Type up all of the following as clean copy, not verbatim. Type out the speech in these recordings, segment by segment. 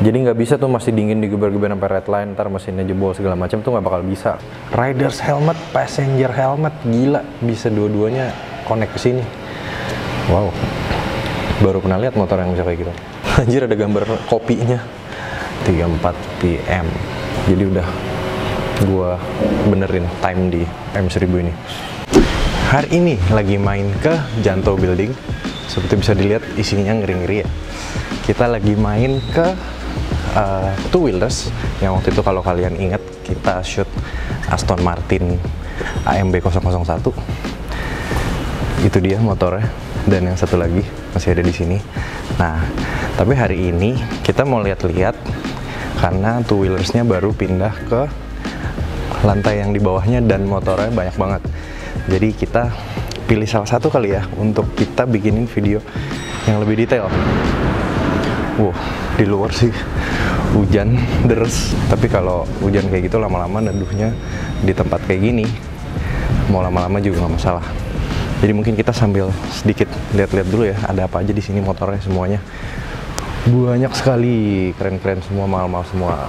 Jadi nggak bisa tuh masih dingin digeber-geber sampai red line, ntar mesinnya jebol segala macam tuh nggak bakal bisa. Riders helmet, passenger helmet, gila bisa dua-duanya connect ke sini. Wow, baru pernah lihat motor yang bisa kayak gitu. Anjir, ada gambar kopinya 34 PM. Jadi udah gua benerin time di M1000 ini. Hari ini lagi main ke Janto Building. Seperti bisa dilihat isinya ngeri-ngeri ya. Kita lagi main ke two wheelers yang waktu itu kalau kalian ingat kita shoot Aston Martin AMB 001. Itu dia motornya, dan yang satu lagi masih ada di sini. Nah, tapi hari ini kita mau lihat-lihat karena two wheelersnya baru pindah ke lantai yang di bawahnya dan motornya banyak banget. Jadi kita pilih salah satu kali ya untuk kita bikinin video yang lebih detail. Wow, di luar sih hujan deres, tapi kalau hujan kayak gitu lama-lama neduhnya di tempat kayak gini mau lama-lama juga nggak masalah. Jadi mungkin kita sambil sedikit lihat-lihat dulu ya, ada apa aja di sini motornya. Semuanya banyak sekali, keren-keren semua, mahal-mahal semua.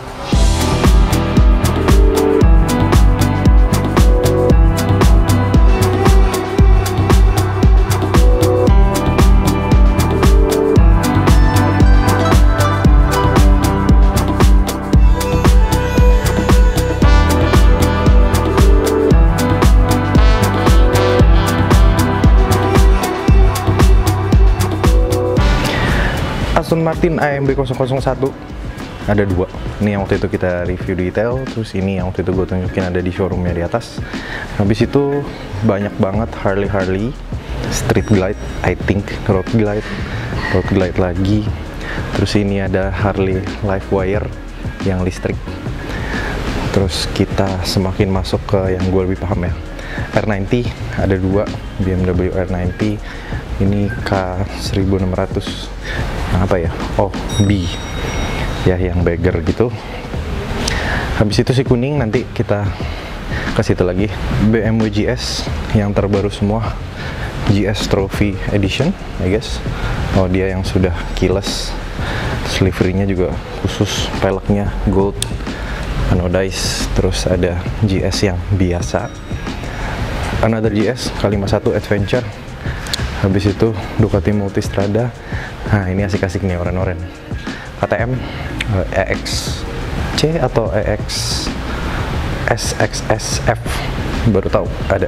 Aston Martin AMB 001 ada dua. Ini yang waktu itu kita review detail, terus ini yang waktu itu gue tunjukin ada di showroomnya di atas. Habis itu banyak banget Harley, Street Glide, I think, Road Glide lagi. Terus ini ada Harley Livewire yang listrik. Terus kita semakin masuk ke yang gue lebih paham ya, R90 ada dua, BMW R90. Ini K1600 apa ya? Oh, B ya, yang bagger gitu. Habis itu si kuning, nanti kita ke situ lagi. BMW GS yang terbaru semua, GS Trophy Edition I guess. Oh, dia yang sudah keyless. Liverynya juga khusus, peleknya gold anodized. Terus ada GS yang biasa, another GS K51 Adventure. Habis itu Ducati Multistrada. Nah, ini asik-asik nih, oren-oren. KTM EXC atau EX SXSF, baru tahu ada.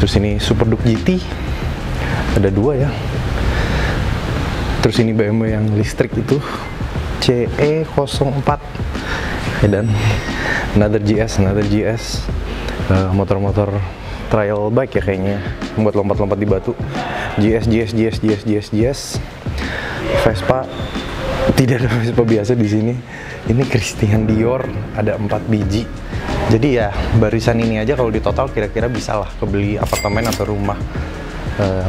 Terus ini Super Duke GT ada dua ya. Terus ini BMW yang listrik itu CE04. Dan another GS motor-motor trial bike ya kayaknya, buat lompat-lompat di batu. GS Vespa, tidak ada Vespa biasa di sini. Ini Christian Dior ada 4 biji. Jadi ya barisan ini aja kalau di total kira-kira bisa lah kebeli apartemen atau rumah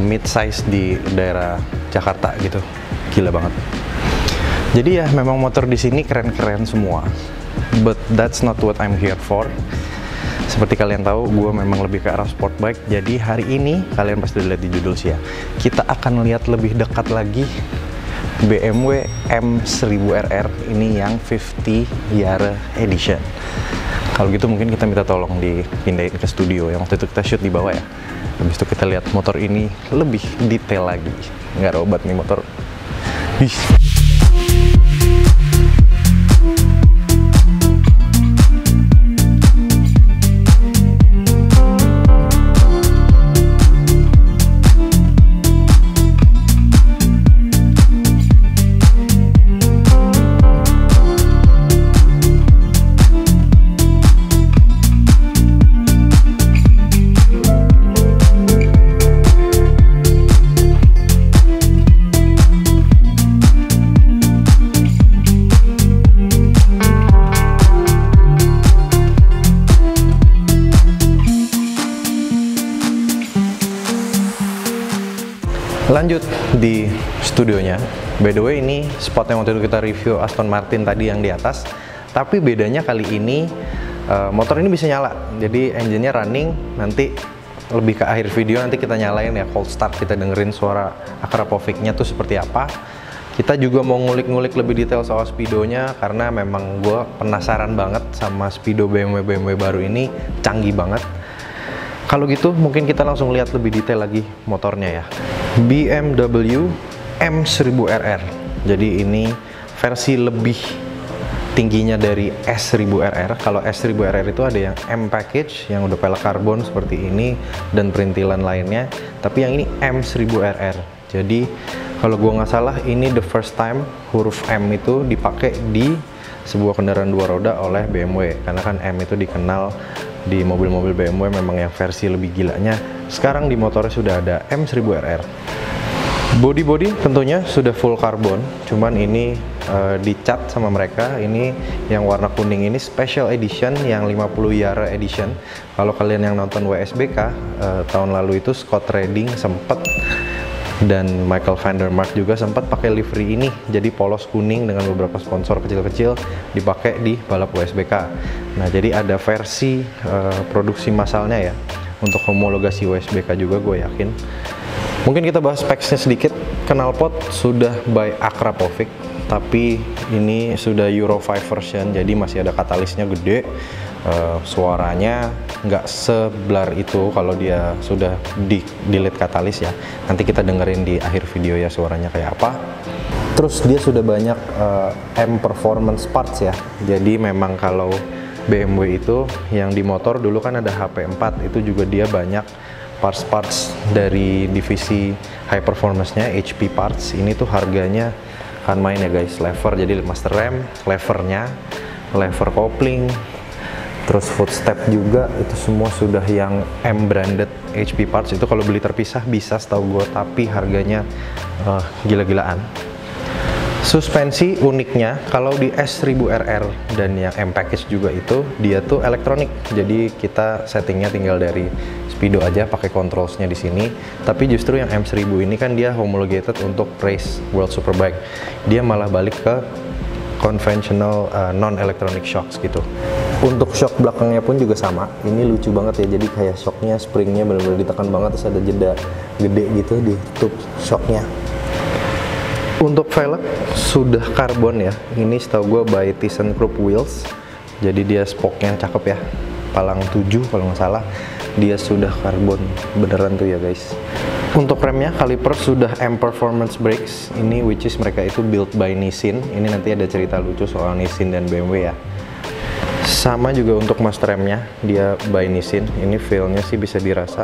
mid size di daerah Jakarta gitu. Gila banget. Jadi ya memang motor di sini keren-keren semua. But that's not what I'm here for. Seperti kalian tahu, gue memang lebih ke arah sport bike. Jadi hari ini, kalian pasti lihat di judul sih ya, kita akan lihat lebih dekat lagi BMW M1000RR ini yang 50 Year Edition. Kalau gitu mungkin kita minta tolong dipindahin ke studio yang waktu itu kita shoot di bawah ya. Habis itu kita lihat motor ini lebih detail lagi. Nggak ada obat nih motor. Ih. Lanjut di studionya. By the way, ini spot yang waktu itu kita review Aston Martin tadi yang di atas. Tapi bedanya kali ini motor ini bisa nyala. Jadi engine-nya running. Nanti lebih ke akhir video nanti kita nyalain ya, cold start, kita dengerin suara Akrapovic-nya tuh seperti apa. Kita juga mau ngulik-ngulik lebih detail soal speedonya karena memang gue penasaran banget sama speedo BMW baru ini, canggih banget. Kalau gitu mungkin kita langsung lihat lebih detail lagi motornya ya. BMW M1000RR. Jadi ini versi lebih tingginya dari S1000RR. Kalau S1000RR itu ada yang M package yang udah pelek karbon seperti ini dan perintilan lainnya. Tapi yang ini M1000RR. Jadi kalau gua nggak salah ini the first time huruf M itu dipakai di sebuah kendaraan dua roda oleh BMW. Karena kan M itu dikenal di mobil-mobil BMW memang yang versi lebih gilanya. Sekarang di motornya sudah ada M1000RR. Body tentunya sudah full karbon, cuman ini dicat sama mereka. Ini yang warna kuning ini special edition, yang 50 Yara edition. Kalau kalian yang nonton WSBK tahun lalu itu Scott Redding sempet, dan Michael van der Mark juga sempat pakai livery ini, jadi polos kuning dengan beberapa sponsor kecil-kecil dipakai di balap WSBK. Nah, jadi ada versi produksi massalnya ya untuk homologasi WSBK juga, gue yakin. Mungkin kita bahas specsnya sedikit. Knalpot sudah by Akrapovic, tapi ini sudah Euro 5 version, jadi masih ada katalisnya gede. Suaranya nggak seblar itu kalau dia sudah delete katalis ya. Nanti kita dengerin di akhir video ya suaranya kayak apa. Terus dia sudah banyak M performance parts ya. Jadi memang kalau BMW itu yang di motor dulu kan ada HP4, itu juga dia banyak parts dari divisi high performance-nya, HP parts. Ini tuh harganya kan main ya guys, lever, jadi master rem, levernya, lever kopling, terus footstep juga, itu semua sudah yang M branded HP parts. Itu kalau beli terpisah bisa setahu gue, tapi harganya gila-gilaan. Suspensi uniknya kalau di S1000RR dan yang M package juga itu dia tuh elektronik, jadi kita settingnya tinggal dari speedo aja pakai controlsnya di sini. Tapi justru yang M1000 ini kan dia homologated untuk race World Superbike, dia malah balik ke conventional non electronic shocks gitu. Untuk shock belakangnya pun juga sama, ini lucu banget ya, jadi kayak shocknya, springnya benar-benar ditekan banget, terus ada jeda gede gitu di tube shocknya. Untuk velg sudah karbon ya, ini setahu gue by ThyssenKrupp Wheels, jadi dia spoke-nya cakep ya, palang 7 kalau nggak salah, dia sudah karbon beneran tuh ya guys. Untuk remnya kaliper sudah M Performance Brakes, ini which is mereka itu built by Nissin. Ini nanti ada cerita lucu soal Nissin dan BMW ya. Sama juga untuk master remnya, dia by Nissin. Ini feel-nya sih bisa dirasa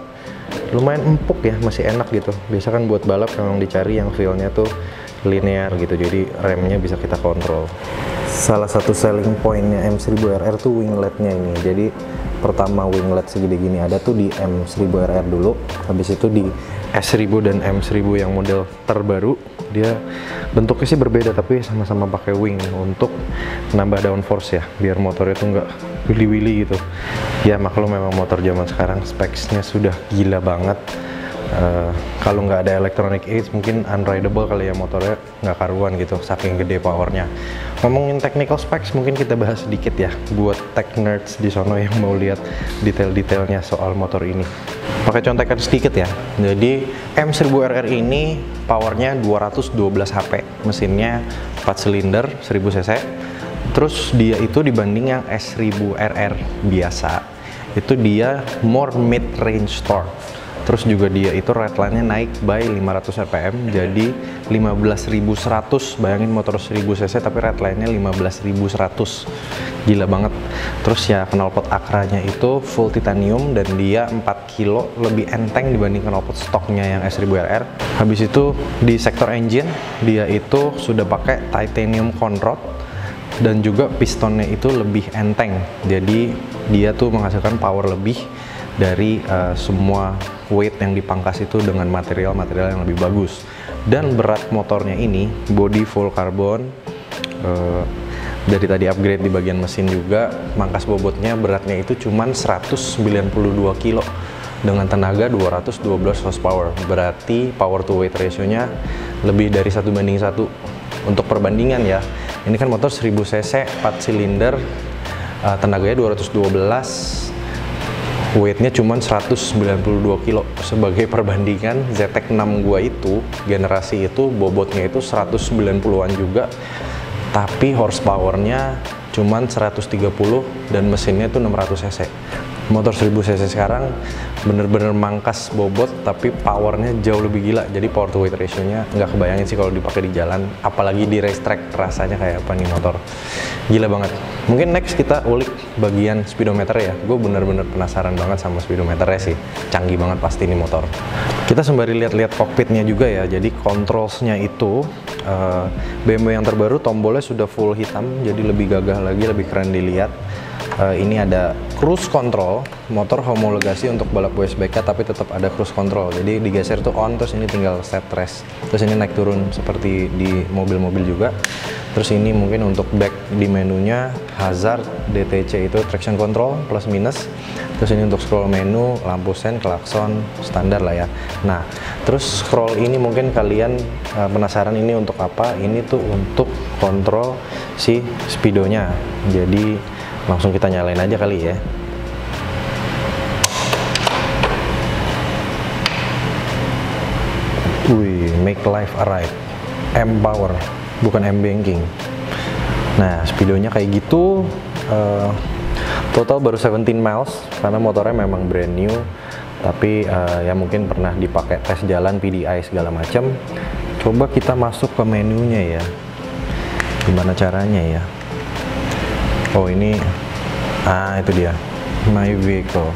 lumayan empuk ya, masih enak gitu. Biasa kan buat balap memang dicari yang feel-nya tuh linear gitu, jadi remnya bisa kita kontrol. Salah satu selling pointnya M1000RR tuh wingletnya ini. Jadi pertama winglet segede gini ada tuh di M1000RR dulu, habis itu di S1000 dan M1000 yang model terbaru dia bentuknya sih berbeda tapi sama-sama pakai wing untuk nambah downforce ya, biar motornya tuh nggak wili-wili gitu ya. Maklum memang motor zaman sekarang specsnya sudah gila banget. Kalau nggak ada electronic aids mungkin unrideable kali ya, motornya nggak karuan gitu saking gede powernya. Ngomongin technical specs mungkin kita bahas sedikit ya buat tech nerds di sono yang mau lihat detail-detailnya soal motor ini. Pakai contekan sedikit ya, jadi M1000RR ini powernya 212 HP, mesinnya 4 silinder 1000 cc. Terus dia itu dibanding yang S1000RR biasa itu dia more mid range torque. Terus juga dia itu redline-nya naik by 500 rpm, jadi 15.100. Bayangin motor 1000 cc tapi redline-nya 15.100, gila banget. Terus ya knalpot akranya itu full titanium dan dia 4 kilo lebih enteng dibanding knalpot stoknya yang S1000RR. Habis itu di sektor engine dia itu sudah pakai titanium conrod dan juga pistonnya itu lebih enteng, jadi dia tuh menghasilkan power lebih dari semua weight yang dipangkas itu dengan material yang lebih bagus. Dan berat motornya ini body full karbon, dari tadi upgrade di bagian mesin juga. Mangkas bobotnya beratnya itu cuman 192 kilo dengan tenaga 212 horsepower, berarti power to weight ratio-nya lebih dari 1:1. Untuk perbandingan ya, ini kan motor 1000 cc 4 silinder, tenaganya 212, weightnya cuma 192 kilo. Sebagai perbandingan, ZX-6 gua itu generasi itu bobotnya itu 190-an juga, tapi horsepowernya cuman 130 dan mesinnya itu 600 cc. Motor 1000 cc sekarang bener-bener mangkas bobot, tapi powernya jauh lebih gila. Jadi power to weight ratio-nya nggak kebayangin sih kalau dipakai di jalan, apalagi di racetrack rasanya kayak apa nih motor. Gila banget. Mungkin next kita ulik bagian speedometer ya. Gue bener-bener penasaran banget sama speedometernya sih. Canggih banget pasti nih motor. Kita sembari lihat-lihat cockpitnya juga ya. Jadi controls-nya itu BMW yang terbaru tombolnya sudah full hitam, jadi lebih gagah lagi, lebih keren dilihat. Ini ada cruise control, motor homologasi untuk balap WSBK, tapi tetap ada cruise control. Jadi digeser tuh on, terus ini tinggal set rest. Terus ini naik turun seperti di mobil-mobil juga. Terus ini mungkin untuk back di menunya, hazard, DTC itu traction control plus minus. Terus ini untuk scroll menu, lampu sen, klakson, standar lah ya. Nah, terus scroll ini mungkin kalian penasaran ini untuk apa? Ini tuh untuk kontrol si speedonya. Jadi langsung kita nyalain aja kali ya. Wih, make life alright. M power, bukan M banking. Nah, speedonya kayak gitu. Total baru 17 miles karena motornya memang brand new. Tapi ya mungkin pernah dipakai tes jalan, PDI segala macam. Coba kita masuk ke menunya ya. Gimana caranya ya? Oh ini, itu dia, my vehicle.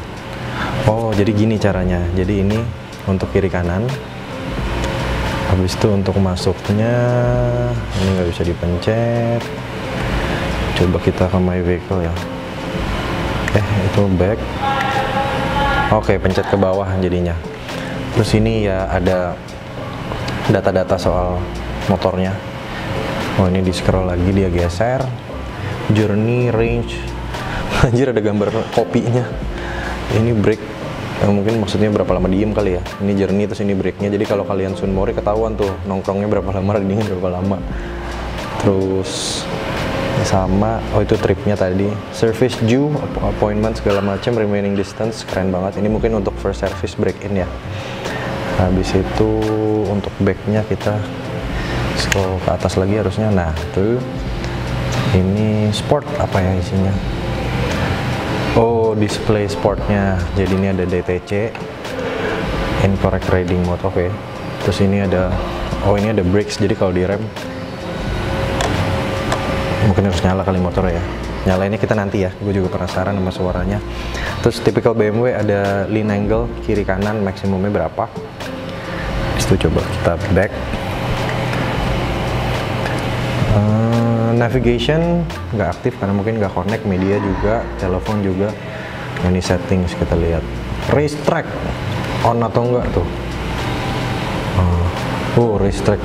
Oh jadi gini caranya. Jadi ini untuk kiri kanan. Habis itu untuk masuknya ini nggak bisa dipencet. Coba kita ke my vehicle ya. Itu back. Oke, pencet ke bawah jadinya. Terus ini ya ada data-data soal motornya. Oh ini di scroll lagi, dia geser. Journey, range, anjir ada gambar kopinya. Ini brake, mungkin maksudnya berapa lama diem kali ya. Ini journey, terus ini brake-nya. Jadi kalau kalian Sunmori ketahuan tuh nongkrongnya berapa lama, ridingnya berapa lama. Terus sama, oh itu tripnya tadi. Service due, appointment segala macam, remaining distance, keren banget. Ini mungkin untuk first service break-in ya. Habis itu untuk back-nya kita scroll ke atas lagi harusnya. Nah tuh. Ini sport apa ya isinya? Oh, display sportnya. Jadi ini ada DTC, incorrect riding mode, oke. Terus ini ada, oh ini ada brakes. Jadi kalau direm, mungkin harus nyala kali motor ya. Nyalainnya kita nanti ya. Gue juga penasaran sama suaranya. Terus typical BMW ada lean angle kiri kanan, maksimumnya berapa? Itu coba kita back. Navigation nggak aktif karena mungkin nggak connect, media juga, telepon juga. Ini settings kita lihat. Racetrack on atau enggak tuh? Oh, racetrack.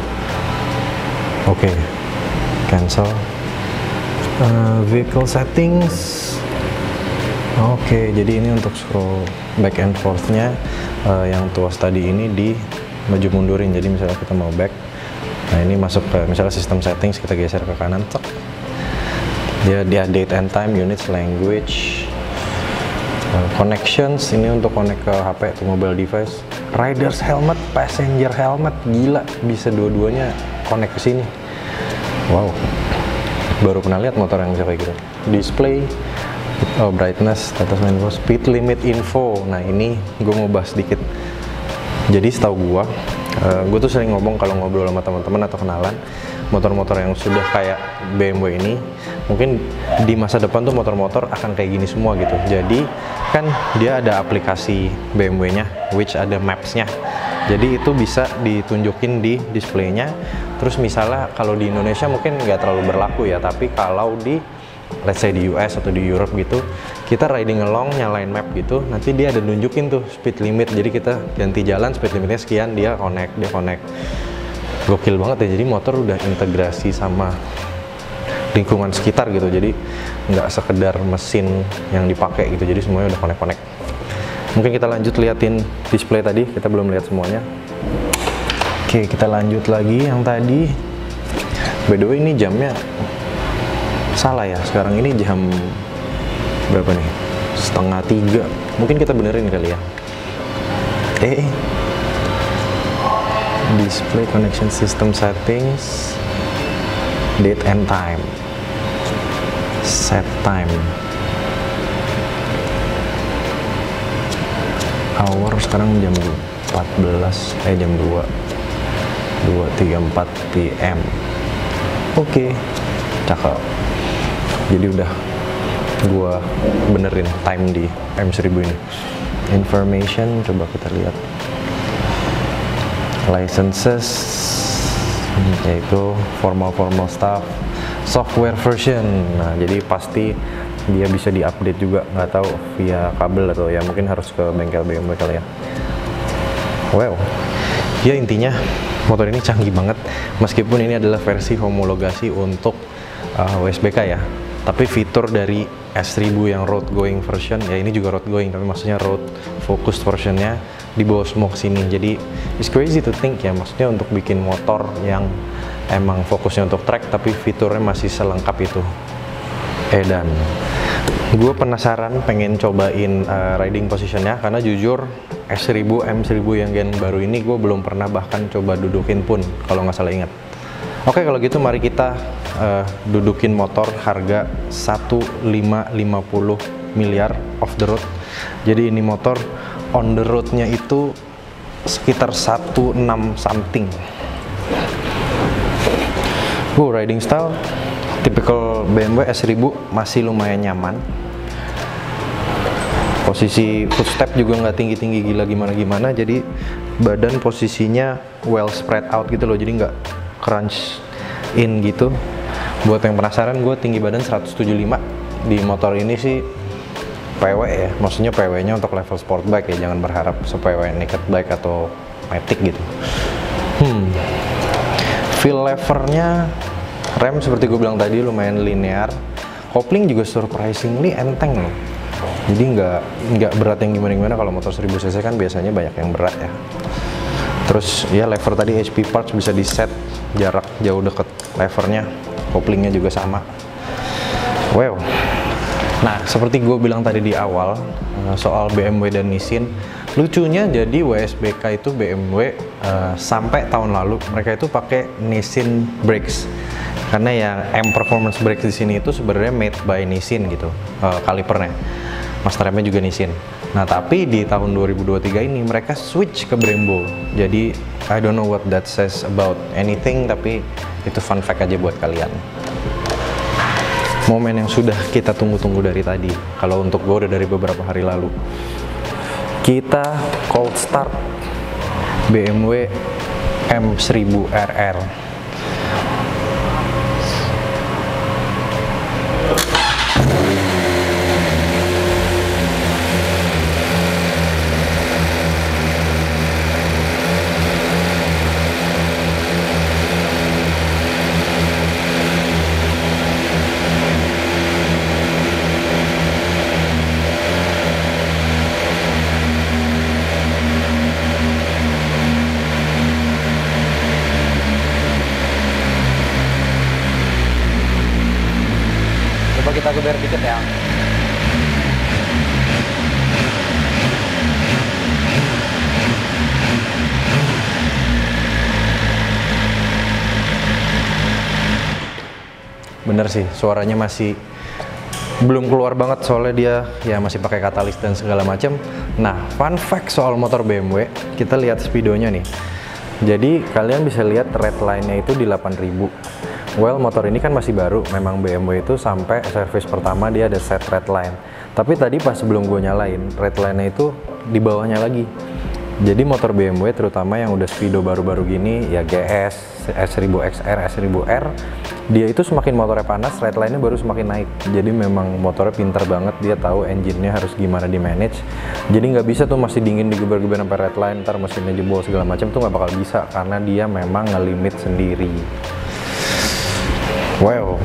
Oke, cancel. Vehicle settings. Oke, jadi ini untuk scroll back and forth-nya yang tuas tadi ini di maju mundurin. Jadi misalnya kita mau back. Nah ini masuk ke misalnya sistem settings, kita geser ke kanan, cek. Dia date and time, units, language, connections. Ini untuk connect ke HP atau mobile device. Riders helmet, passenger helmet, gila bisa dua-duanya connect ke sini. Wow, baru pernah lihat motor yang bisa kayak gitu. Display, brightness, status info, speed limit info. Nah ini gue mau bahas sedikit. Jadi setahu gue tuh sering ngomong kalau ngobrol sama teman-teman atau kenalan motor-motor yang sudah kayak BMW ini, mungkin di masa depan tuh motor-motor akan kayak gini semua gitu. Jadi kan dia ada aplikasi BMW-nya, which ada maps-nya. Jadi itu bisa ditunjukin di displaynya. Terus misalnya kalau di Indonesia mungkin nggak terlalu berlaku ya, tapi kalau di let's say di US atau di Europe gitu, kita riding along nyalain map gitu, nanti dia ada nunjukin tuh speed limit. Jadi kita ganti jalan, speed limitnya sekian, dia connect. Gokil banget ya. Jadi motor udah integrasi sama lingkungan sekitar gitu. Jadi nggak sekedar mesin yang dipakai gitu. Jadi semuanya udah connect. Mungkin kita lanjut liatin display tadi, kita belum lihat semuanya. Oke, kita lanjut lagi yang tadi. By the way ini jamnya salah ya, sekarang ini jam berapa nih? 2:30. Mungkin kita benerin kali ya. Display connection system settings, date and time, set time, hour sekarang jam 14, jam 2:34 PM. Oke, cakep. Jadi udah gua benerin time di M1000 ini. Information, coba kita lihat. Licenses, yaitu formal stuff. Software version, nah jadi pasti dia bisa diupdate juga, nggak tahu via kabel atau ya mungkin harus ke bengkel BMW kali ya. Wow, ya intinya motor ini canggih banget, meskipun ini adalah versi homologasi untuk WSBK ya, tapi fitur dari S1000 yang road going version, ya ini juga road going, tapi maksudnya road focused versionnya dibawa semua ke sini. Jadi it's crazy to think ya, maksudnya untuk bikin motor yang emang fokusnya untuk track, tapi fiturnya masih selengkap itu. Dan gue penasaran pengen cobain riding positionnya, karena jujur S1000 M1000 yang gen baru ini gue belum pernah bahkan coba dudukin pun, kalau nggak salah ingat. Oke, kalau gitu mari kita dudukin motor harga 1,550 miliar off the road. Jadi ini motor on the roadnya itu sekitar 1,6 something. Riding style typical BMW S1000, masih lumayan nyaman. Posisi footstep juga nggak tinggi-tinggi gila gimana-gimana, jadi badan posisinya well spread out gitu loh, jadi nggak crunch in gitu. Buat yang penasaran, gue tinggi badan 175. Di motor ini sih PW ya, maksudnya PW-nya untuk level sport bike ya, jangan berharap se-PW naked bike atau matic gitu. Feel levernya, rem seperti gue bilang tadi lumayan linear. Kopling juga surprisingly enteng loh, jadi nggak berat yang gimana-gimana. Kalau motor 1000 cc kan biasanya banyak yang berat ya. Terus ya lever tadi HP parts bisa di set jarak jauh deket levernya, koplingnya juga sama. Wow. Nah, seperti gue bilang tadi di awal soal BMW dan Nissin, lucunya jadi WSBK itu BMW sampai tahun lalu mereka itu pakai Nissin brakes, karena yang M Performance Brakes di sini itu sebenarnya made by Nissin gitu, kalipernya, master remnya juga Nissin. Nah, tapi di tahun 2023 ini mereka switch ke Brembo. Jadi I don't know what that says about anything, tapi itu fun fact aja buat kalian. Momen yang sudah kita tunggu-tunggu dari tadi. Kalau untuk gue udah dari beberapa hari lalu. Kita cold start BMW M1000 RR. Kita geber dikit ya. Bener sih, suaranya masih belum keluar banget, soalnya dia ya masih pakai katalis dan segala macam. Nah, fun fact soal motor BMW, kita lihat speedonya nih. Jadi kalian bisa lihat red line-nya itu di 8000. Well, motor ini kan masih baru, memang BMW itu sampai servis pertama dia ada set red line. Tapi tadi pas sebelum gue nyalain, red line-nya itu di bawahnya lagi. Jadi motor BMW terutama yang udah speedo baru-baru gini, ya GS, S1000XR, S1000R, dia itu semakin motornya panas, red line-nya baru semakin naik. Jadi memang motornya pinter banget, dia tahu engine-nya harus gimana di manage. Jadi nggak bisa tuh masih dingin digeber-geber sampai red line, ntar mesinnya jebol segala macam tuh nggak bakal bisa, karena dia memang ngelimit sendiri. Wow,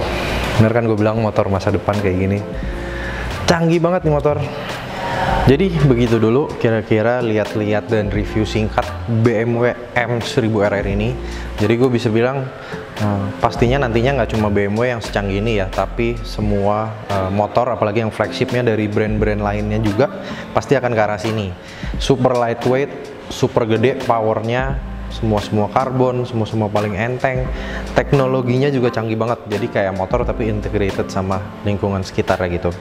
bener kan gue bilang motor masa depan kayak gini. Canggih banget nih motor. Jadi begitu dulu kira-kira lihat-lihat dan review singkat BMW M1000 RR ini. Jadi gue bisa bilang Pastinya nantinya nggak cuma BMW yang secanggih ini ya, tapi semua motor, apalagi yang flagshipnya dari brand-brand lainnya juga pasti akan ke arah sini. Super lightweight, super gede powernya, semua karbon, semua paling enteng. Teknologinya juga canggih banget, jadi kayak motor tapi integrated sama lingkungan sekitarnya gitu.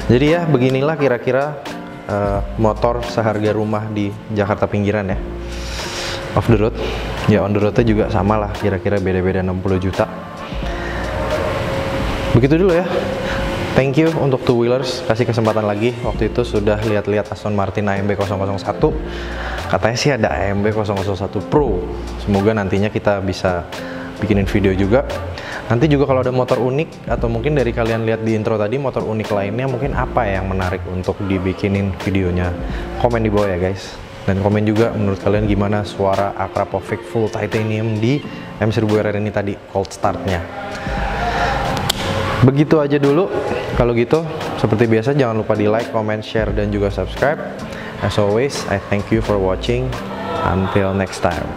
Jadi ya beginilah kira-kira motor seharga rumah di Jakarta pinggiran ya. Off the road ya, on the roadnya juga sama lah, kira-kira beda-beda 60 juta. Begitu dulu ya. Thank you untuk two wheelers, kasih kesempatan lagi. Waktu itu sudah lihat-lihat Aston Martin AMB 001, katanya sih ada AMB 001 Pro. Semoga nantinya kita bisa bikinin video juga. Nanti juga kalau ada motor unik, atau mungkin dari kalian lihat di intro tadi motor unik lainnya, mungkin apa yang menarik untuk dibikinin videonya, komen di bawah ya guys. Dan komen juga menurut kalian gimana suara Akrapovic full titanium di M1000RR ini tadi, cold startnya. Begitu aja dulu. Kalau gitu, seperti biasa jangan lupa di like, comment, share, dan juga subscribe. As always, I thank you for watching. Until next time.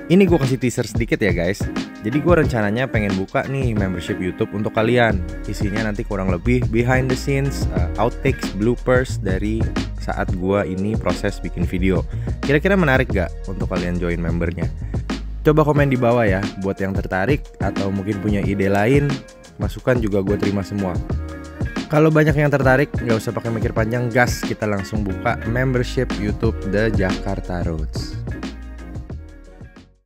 Ini gue kasih teaser sedikit ya guys. Jadi gue rencananya pengen buka nih membership YouTube untuk kalian. Isinya nanti kurang lebih behind the scenes, outtakes, bloopers dari saat gue ini proses bikin video. Kira-kira menarik gak untuk kalian join membernya? Coba komen di bawah ya, buat yang tertarik atau mungkin punya ide lain, masukan juga gue terima semua. Kalau banyak yang tertarik, nggak usah pakai mikir panjang, gas kita langsung buka membership YouTube The Jakarta Roads.